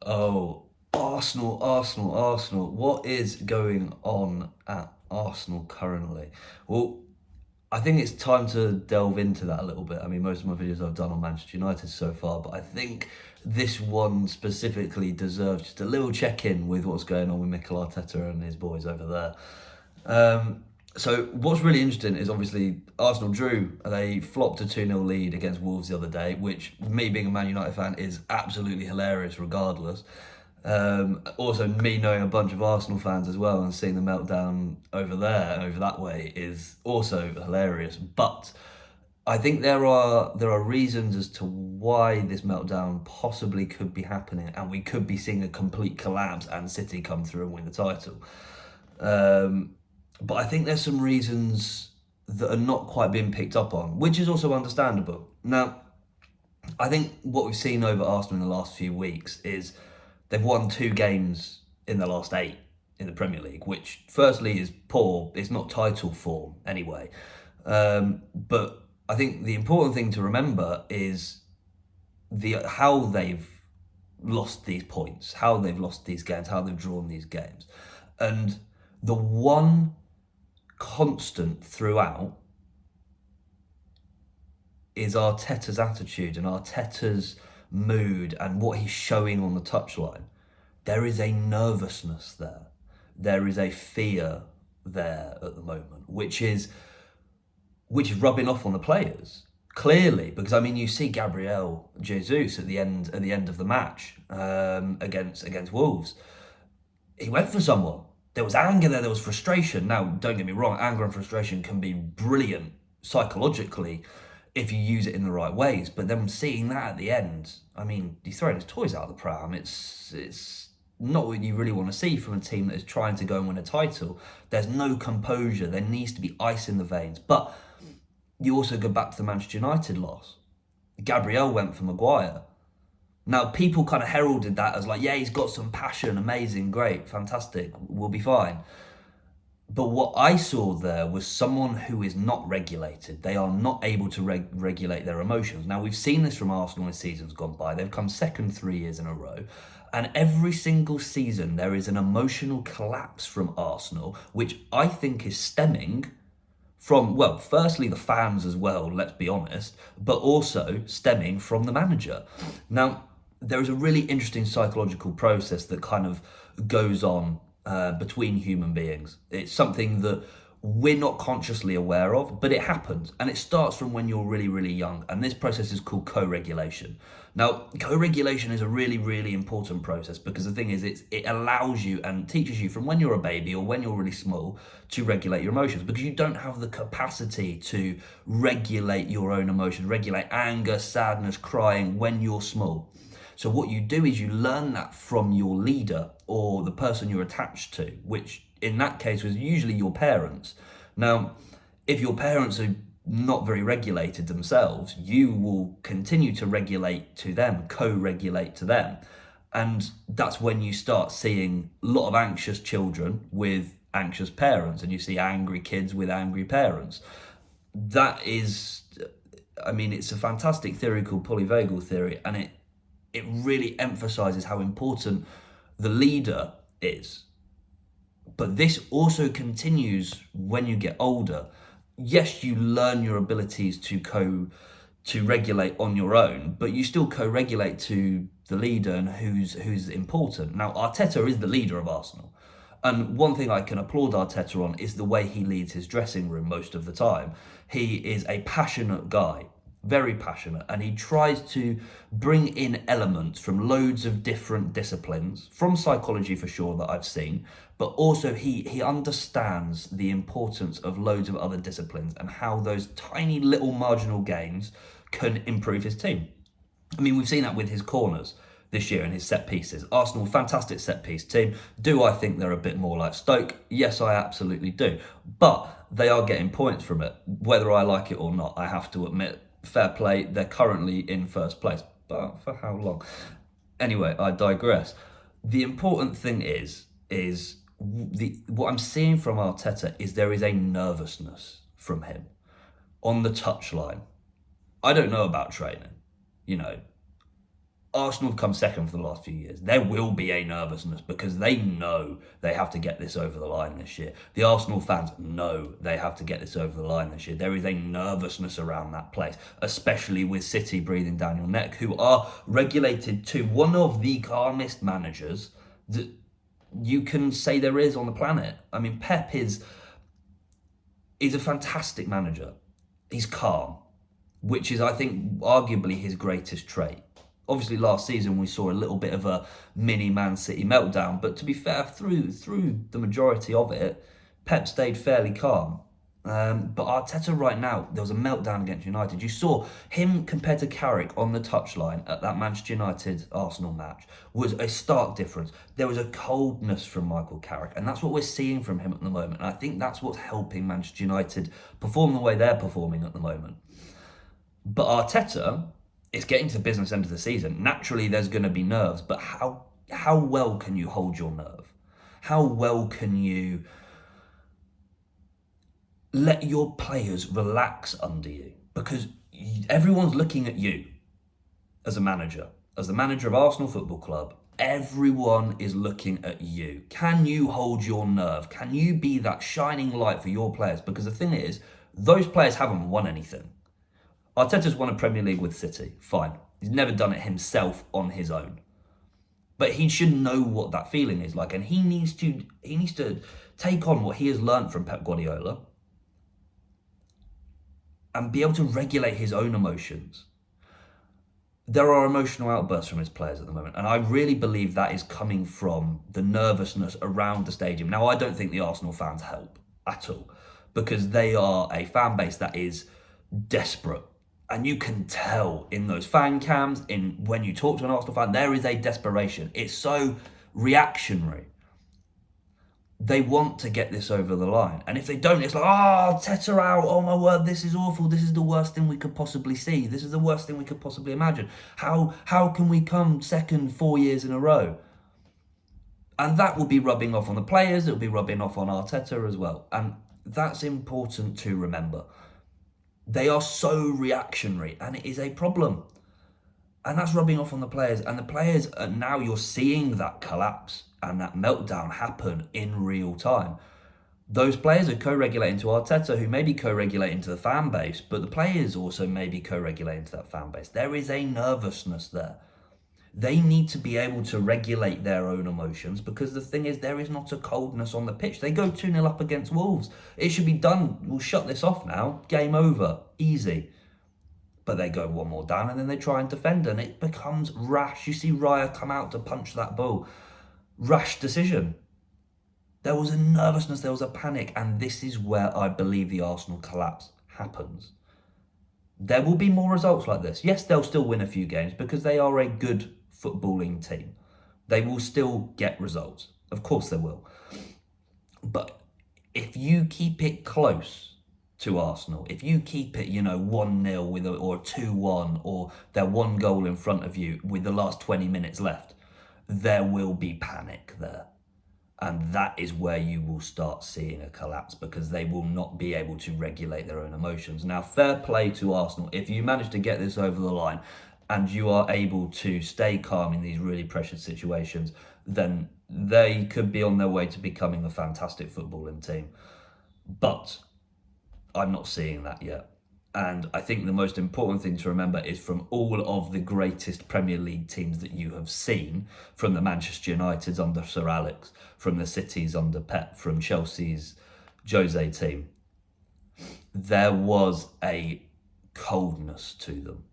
Oh, Arsenal. What is going on at Arsenal currently? Well, I think it's time to delve into that a little bit. I mean, most of my videos I've done on Manchester United so far, but I think this one specifically deserves just a little check-in with what's going on with Mikel Arteta and his boys over there. So what's really interesting is obviously Arsenal drew. They flopped a 2-0 lead against Wolves the other day, which me being a Man United fan is absolutely hilarious regardless. Also, me knowing a bunch of Arsenal fans as well and seeing the meltdown over there, over that way, is also hilarious. But I think there are reasons as to why this meltdown possibly could be happening, and we could be seeing a complete collapse and City come through and win the title. But I think there's some reasons that are not quite being picked up on, which is also understandable. Now, I think what we've seen over Arsenal in the last few weeks is they've won 2 games in the last 8 in the Premier League, which firstly is poor. It's not title form anyway. But I think the important thing to remember is how they've lost these points, how they've lost these games, how they've drawn these games. And the one constant throughout is Arteta's attitude and Arteta's mood and what he's showing on the touchline. There is a nervousness there. There is a fear there at the moment, which is rubbing off on the players clearly. Because I mean, you see Gabriel Jesus at the end of the match against Wolves. He went for someone. There was anger there. There was frustration. Now, don't get me wrong. Anger and frustration can be brilliant psychologically if you use it in the right ways. But then seeing that at the end, I mean, he's throwing his toys out of the pram. It's not what you really want to see from a team that is trying to go and win a title. There's no composure. There needs to be ice in the veins. But you also go back to the Manchester United loss. Gabriel went for Maguire. Now, people kind of heralded that as like, yeah, he's got some passion, amazing, great, fantastic, we'll be fine. But what I saw there was someone who is not regulated. They are not able to regulate their emotions. Now, we've seen this from Arsenal in seasons gone by. They've come second 3 years in a row. And every single season, there is an emotional collapse from Arsenal, which I think is stemming from, well, firstly, the fans as well, let's be honest, but also stemming from the manager. Now, there is a really interesting psychological process that kind of goes on between human beings. It's something that we're not consciously aware of, but it happens. And it starts from when you're really, really young. And this process is called co-regulation. Now, co-regulation is a really, really important process because the thing is, it allows you and teaches you from when you're a baby or when you're really small to regulate your emotions, because you don't have the capacity to regulate your own emotions, regulate anger, sadness, crying when you're small. So what you do is you learn that from your leader or the person you're attached to, which in that case was usually your parents. Now, if your parents are not very regulated themselves, you will continue to regulate to them, co-regulate to them. And that's when you start seeing a lot of anxious children with anxious parents, and you see angry kids with angry parents. That is, I mean, it's a fantastic theory called polyvagal theory, and it really emphasizes how important the leader is. But this also continues when you get older. Yes, you learn your abilities to regulate on your own, but you still co-regulate to the leader and who's important. Now, Arteta is the leader of Arsenal. And one thing I can applaud Arteta on is the way he leads his dressing room most of the time. He is a passionate guy, very passionate, and he tries to bring in elements from loads of different disciplines, from psychology for sure that I've seen, but also he understands the importance of loads of other disciplines and how those tiny little marginal gains can improve his team. I mean, we've seen that with his corners this year and his set pieces. Arsenal, fantastic set piece team. Do I think they're a bit more like Stoke? Yes, I absolutely do. But they are getting points from it, whether I like it or not, I have to admit. Fair play, they're currently in first place, but for how long? Anyway, I digress. The important thing is what I'm seeing from Arteta is there is a nervousness from him on the touchline. I don't know about training, you know. Arsenal have come second for the last few years. There will be a nervousness because they know they have to get this over the line this year. The Arsenal fans know they have to get this over the line this year. There is a nervousness around that place, especially with City breathing down your neck, who are regulated to one of the calmest managers that you can say there is on the planet. I mean, Pep is a fantastic manager. He's calm, which is, I think, arguably his greatest trait. Obviously, last season we saw a little bit of a mini Man City meltdown, but to be fair, through the majority of it, Pep stayed fairly calm. But Arteta right now, there was a meltdown against United. You saw him compared to Carrick on the touchline at that Manchester United-Arsenal match was a stark difference. There was a coldness from Michael Carrick, and that's what we're seeing from him at the moment. And I think that's what's helping Manchester United perform the way they're performing at the moment. But Arteta, it's getting to the business end of the season. Naturally, there's going to be nerves, but how well can you hold your nerve? How well can you let your players relax under you? Because everyone's looking at you as a manager, as the manager of Arsenal Football Club. Everyone is looking at you. Can you hold your nerve? Can you be that shining light for your players? Because the thing is, those players haven't won anything. Arteta's won a Premier League with City, fine. He's never done it himself on his own. But he should know what that feeling is like, and he needs to take on what he has learned from Pep Guardiola and be able to regulate his own emotions. There are emotional outbursts from his players at the moment, and I really believe that is coming from the nervousness around the stadium. Now, I don't think the Arsenal fans help at all, because they are a fan base that is desperate. And you can tell in those fan cams, when you talk to an Arsenal fan, there is a desperation. It's so reactionary. They want to get this over the line. And if they don't, it's like, Arteta out, oh my word, this is awful. This is the worst thing we could possibly see. This is the worst thing we could possibly imagine. How can we come second 4 years in a row? And that will be rubbing off on the players. It'll be rubbing off on Arteta as well. And that's important to remember. They are so reactionary, and it is a problem. And that's rubbing off on the players. And the players, now you're seeing that collapse and that meltdown happen in real time. Those players are co-regulating to Arteta, who may be co-regulating to the fan base, but the players also may be co-regulating to that fan base. There is a nervousness there. They need to be able to regulate their own emotions, because the thing is, there is not a coldness on the pitch. They go 2-0 up against Wolves. It should be done. We'll shut this off now. Game over. Easy. But they go one more down and then they try and defend, and it becomes rash. You see Raya come out to punch that ball. Rash decision. There was a nervousness, there was a panic, and this is where I believe the Arsenal collapse happens. There will be more results like this. Yes, they'll still win a few games because they are a good footballing team. They will still get results. Of course they will. But if you keep it close to Arsenal, if you keep it, 1-0 or 2-1, or they're one goal in front of you with the last 20 minutes left, there will be panic there. And that is where you will start seeing a collapse, because they will not be able to regulate their own emotions. Now, fair play to Arsenal. If you manage to get this over the line and you are able to stay calm in these really precious situations, then they could be on their way to becoming a fantastic footballing team. But I'm not seeing that yet. And I think the most important thing to remember is, from all of the greatest Premier League teams that you have seen, from the Manchester Uniteds under Sir Alex, from the Cities under Pep, from Chelsea's Jose team, there was a coldness to them.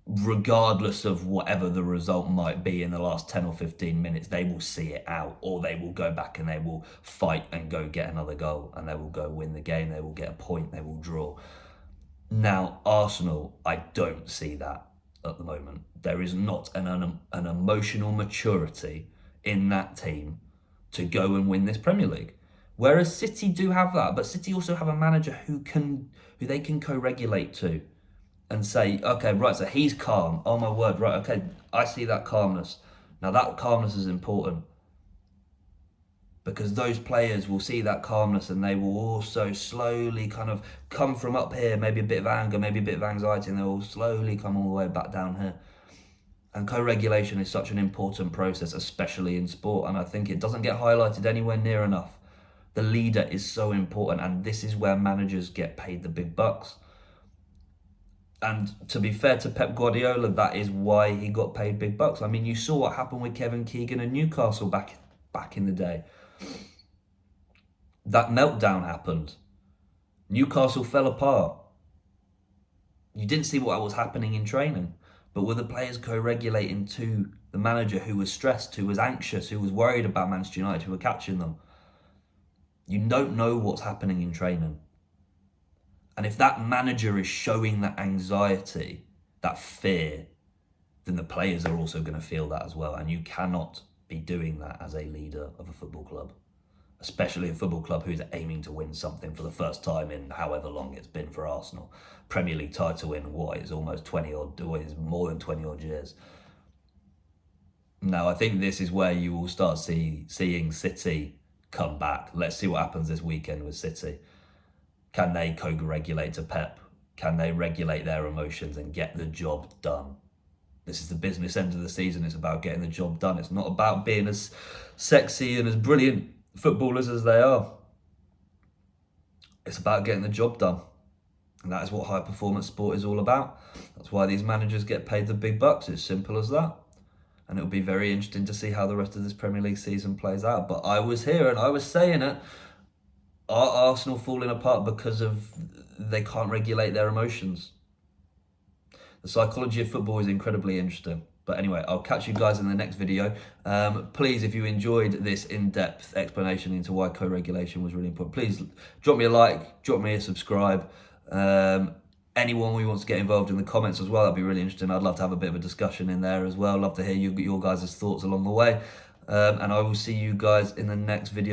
Regardless of whatever the result might be in the last 10 or 15 minutes, they will see it out, or they will go back and they will fight and go get another goal, and they will go win the game, they will get a point, they will draw. Now, Arsenal, I don't see that at the moment. There is not an emotional maturity in that team to go and win this Premier League. Whereas City do have that, but City also have a manager who they can co-regulate to and say, okay, right, so he's calm. Oh my word, right, okay, I see that calmness. Now that calmness is important, because those players will see that calmness and they will also slowly kind of come from up here, maybe a bit of anger, maybe a bit of anxiety, and they will slowly come all the way back down here. And co-regulation is such an important process, especially in sport, and I think it doesn't get highlighted anywhere near enough. The leader is so important, and this is where managers get paid the big bucks. And to be fair to Pep Guardiola, that is why he got paid big bucks. I mean, you saw what happened with Kevin Keegan and Newcastle back in the day. That meltdown happened. Newcastle fell apart. You didn't see what was happening in training, but were the players co-regulating to the manager, who was stressed, who was anxious, who was worried about Manchester United, who were catching them? You don't know what's happening in training. And if that manager is showing that anxiety, that fear, then the players are also going to feel that as well. And you cannot be doing that as a leader of a football club, especially a football club who's aiming to win something for the first time in however long it's been for Arsenal. Premier League title in what is almost 20 odd, or is more than 20 odd years. Now, I think this is where you will start seeing City come back. Let's see what happens this weekend with City. Can they co-regulate to Pep? Can they regulate their emotions and get the job done? This is the business end of the season. It's about getting the job done. It's not about being as sexy and as brilliant footballers as they are. It's about getting the job done. And that is what high performance sport is all about. That's why these managers get paid the big bucks. It's simple as that. And it'll be very interesting to see how the rest of this Premier League season plays out. But I was here and I was saying it. Are Arsenal falling apart because of they can't regulate their emotions? The psychology of football is incredibly interesting. But anyway, I'll catch you guys in the next video. Please, if you enjoyed this in-depth explanation into why co-regulation was really important, please drop me a like, drop me a subscribe. Anyone who wants to get involved in the comments as well, that'd be really interesting. I'd love to have a bit of a discussion in there as well. Love to hear your guys' thoughts along the way. And I will see you guys in the next video.